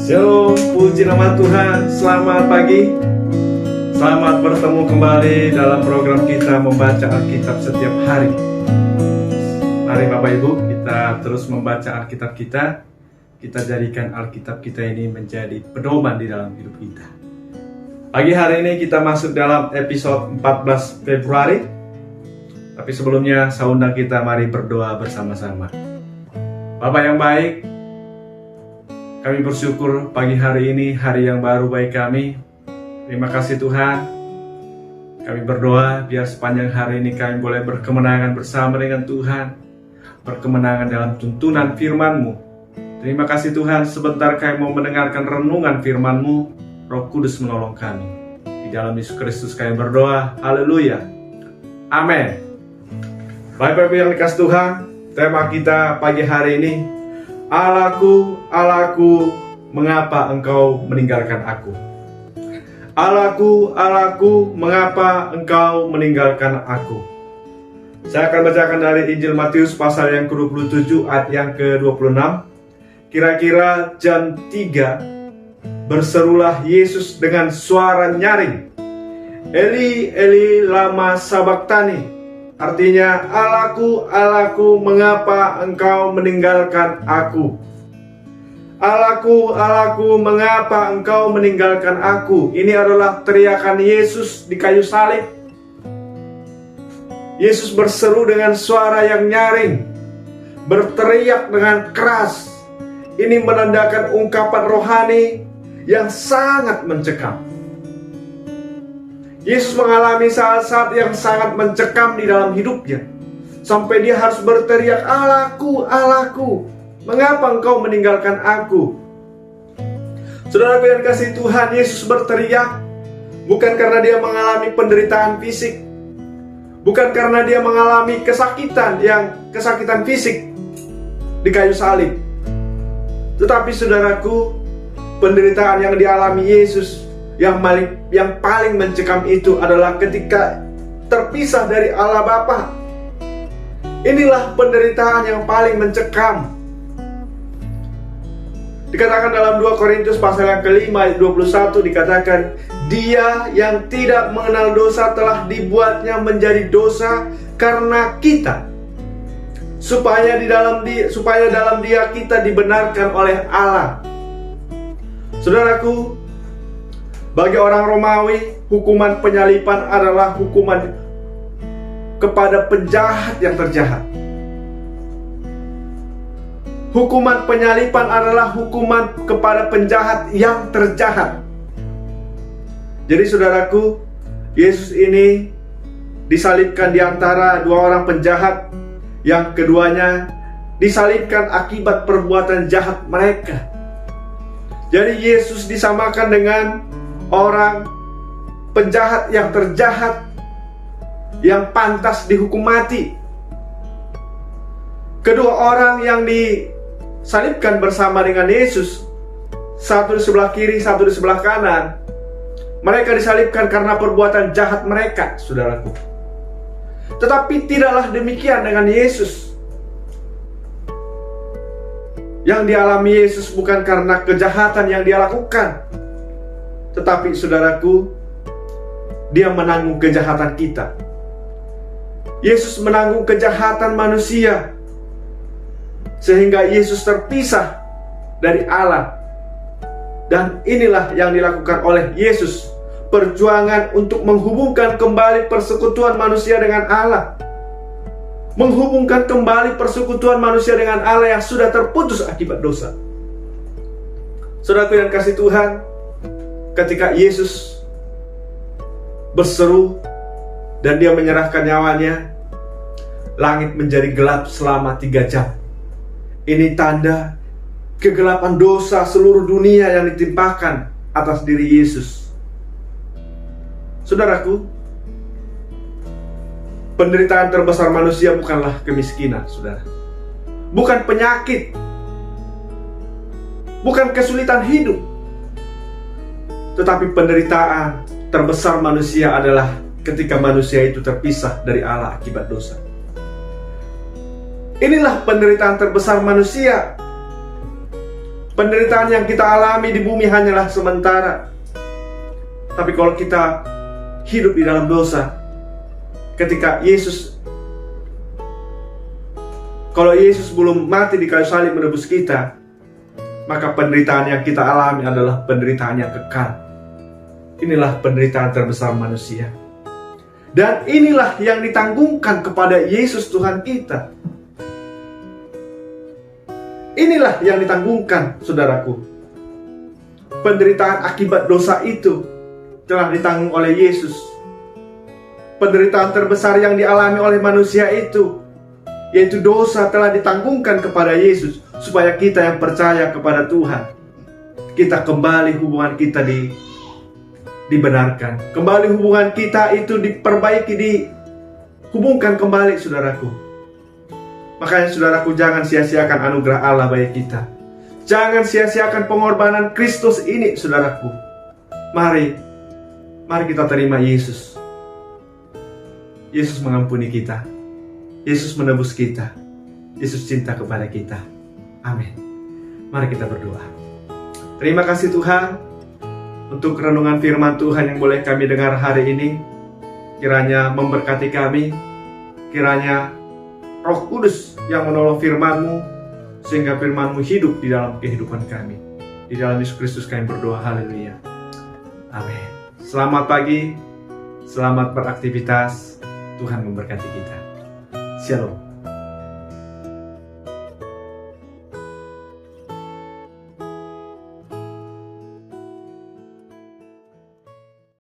Shalom, puji nama Tuhan. Selamat pagi. Selamat bertemu kembali dalam program kita membaca Alkitab setiap hari. Mari Bapak Ibu, kita terus membaca Alkitab kita. Kita jadikan Alkitab kita ini menjadi pedoman di dalam hidup kita. Pagi hari ini kita masuk dalam episode 14 Februari. Tapi sebelumnya saya undang kita mari berdoa bersama-sama. Bapak yang baik, kami bersyukur pagi hari ini, hari yang baru bagi kami. Terima kasih Tuhan. Kami berdoa biar sepanjang hari ini kami boleh berkemenangan bersama dengan Tuhan. Berkemenangan dalam tuntunan firman-Mu. Terima kasih Tuhan, sebentar kami mau mendengarkan renungan firman-Mu. Roh Kudus menolong kami. Di dalam Yesus Kristus kami berdoa. Haleluya. Amin. Bapak-Ibu yang dikasih Tuhan, tema kita pagi hari ini, Allahku, Allahku, mengapa engkau meninggalkan aku? Allahku, Allahku, mengapa engkau meninggalkan aku? Saya akan bacakan dari Injil Matius pasal yang ke-27 ayat yang ke-26. Kira-kira jam 3 berserulah Yesus dengan suara nyaring, Eli, Eli, lama sabachthani. Artinya, Allahku, Allahku, mengapa engkau meninggalkan aku? Allahku, Allahku, mengapa engkau meninggalkan aku? Ini adalah teriakan Yesus di kayu salib. Yesus berseru dengan suara yang nyaring, berteriak dengan keras. Ini menandakan ungkapan rohani yang sangat mencekam. Yesus mengalami saat-saat yang sangat mencekam di dalam hidupnya. Sampai dia harus berteriak, Allahku, Allahku, mengapa engkau meninggalkan aku? Saudara yang kasih Tuhan, Yesus berteriak bukan karena dia mengalami penderitaan fisik, bukan karena dia mengalami kesakitan fisik di kayu salib. Tetapi saudaraku, penderitaan yang dialami Yesus yang paling mencekam itu adalah ketika terpisah dari Allah Bapa. Inilah penderitaan yang paling mencekam. Dikatakan dalam 2 Korintus pasal yang ke-5 ayat 21, dikatakan, Dia yang tidak mengenal dosa telah dibuatnya menjadi dosa karena kita, supaya dalam Dia kita dibenarkan oleh Allah. Saudaraku, bagi orang Romawi, hukuman penyaliban adalah hukuman kepada penjahat yang terjahat. Hukuman penyaliban adalah hukuman kepada penjahat yang terjahat. Jadi saudaraku, Yesus ini disalibkan di antara dua orang penjahat, yang keduanya disalibkan akibat perbuatan jahat mereka. Jadi Yesus disamakan dengan orang penjahat yang terjahat, yang pantas dihukum mati. Kedua orang yang disalibkan bersama dengan Yesus, satu di sebelah kiri, satu di sebelah kanan, mereka disalibkan karena perbuatan jahat mereka, saudaraku. Tetapi tidaklah demikian dengan Yesus. Yang dialami Yesus bukan karena kejahatan yang dia lakukan, tetapi saudaraku, dia menanggung kejahatan kita. Yesus menanggung kejahatan manusia, sehingga Yesus terpisah dari Allah. Dan inilah yang dilakukan oleh Yesus, perjuangan untuk menghubungkan kembali persekutuan manusia dengan Allah. Menghubungkan kembali persekutuan manusia dengan Allah yang sudah terputus akibat dosa. Saudaraku yang kasih Tuhan, ketika Yesus berseru dan dia menyerahkan nyawanya, langit menjadi gelap selama 3 jam. Ini tanda kegelapan dosa seluruh dunia yang ditimpakan atas diri Yesus. Saudaraku, penderitaan terbesar manusia bukanlah kemiskinan, saudara. Bukan penyakit, bukan kesulitan hidup. Tetapi penderitaan terbesar manusia adalah ketika manusia itu terpisah dari Allah akibat dosa. Inilah penderitaan terbesar manusia. Penderitaan yang kita alami di bumi hanyalah sementara. Tapi kalau kita hidup di dalam dosa, kalau Yesus belum mati di kayu salib menebus kita, maka penderitaan yang kita alami adalah penderitaan yang kekal. Inilah penderitaan terbesar manusia. Dan inilah yang ditanggungkan kepada Yesus Tuhan kita. Inilah yang ditanggungkan, saudaraku. Penderitaan akibat dosa itu telah ditanggung oleh Yesus. Penderitaan terbesar yang dialami oleh manusia itu, yaitu dosa, telah ditanggungkan kepada Yesus, supaya kita yang percaya kepada Tuhan, kita kembali hubungan kita dibenarkan. Kembali hubungan kita itu diperbaiki, dihubungkan kembali, saudaraku. Makanya saudaraku, jangan sia-siakan anugerah Allah bagi kita. Jangan sia-siakan pengorbanan Kristus ini, saudaraku. Mari kita terima Yesus. Yesus mengampuni kita. Yesus menebus kita. Yesus cinta kepada kita. Amin. Mari kita berdoa. Terima kasih Tuhan untuk renungan firman Tuhan yang boleh kami dengar hari ini. Kiranya memberkati kami. Kiranya Roh Kudus yang menolong firman-Mu, sehingga firman-Mu hidup di dalam kehidupan kami. Di dalam Yesus Kristus kami berdoa, haleluya. Amin. Selamat pagi, selamat beraktivitas. Tuhan memberkati kita. Shalom.